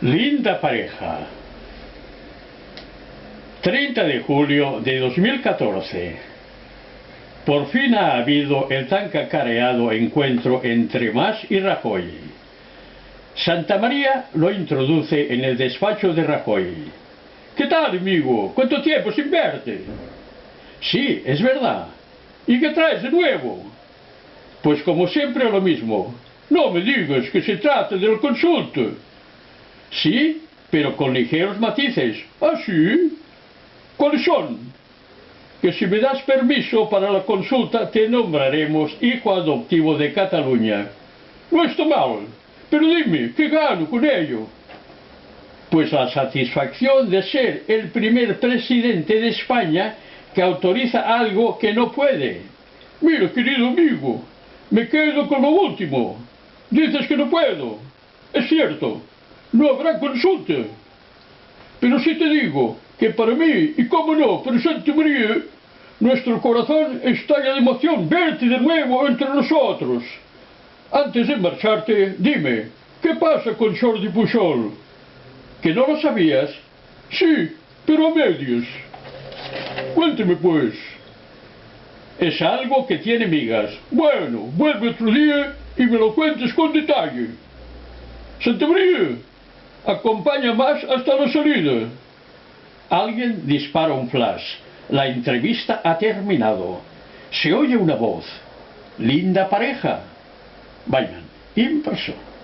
Linda pareja. 30 de julio de 2014. Por fin ha habido el tan cacareado encuentro entre Mas y Rajoy. Santamaría lo introduce en el despacho de Rajoy. ¿Qué tal, amigo? ¿Cuánto tiempo sin verte? Sí, es verdad. ¿Y qué traes de nuevo? Pues como siempre lo mismo. No me digas que se trata del consulta. Sí, pero con ligeros matices. ¿Ah, sí? ¿Cuáles son? Que si me das permiso para la consulta te nombraremos hijo adoptivo de Cataluña. No está mal, pero dime, ¿qué gano con ello? Pues la satisfacción de ser el primer presidente de España que autoriza algo que no puede. Mira, querido amigo, me quedo con lo último. Dices que no puedo. Es cierto, no habrá consulta. Pero sí te digo que para mí, y cómo no, para Santamaría, nuestro corazón estalla de emoción verte de nuevo entre nosotros. Antes de marcharte, dime, ¿qué pasa con Jordi Pujol? ¿Que no lo sabías? Sí, pero a medias. Cuénteme pues. Es algo que tiene migas. Bueno, vuelve otro día y me lo cuentes con detalle. Santamaría, acompaña Mas hasta la salida. Alguien dispara un flash. La entrevista ha terminado. Se oye una voz. Linda pareja. Vayan, impresor.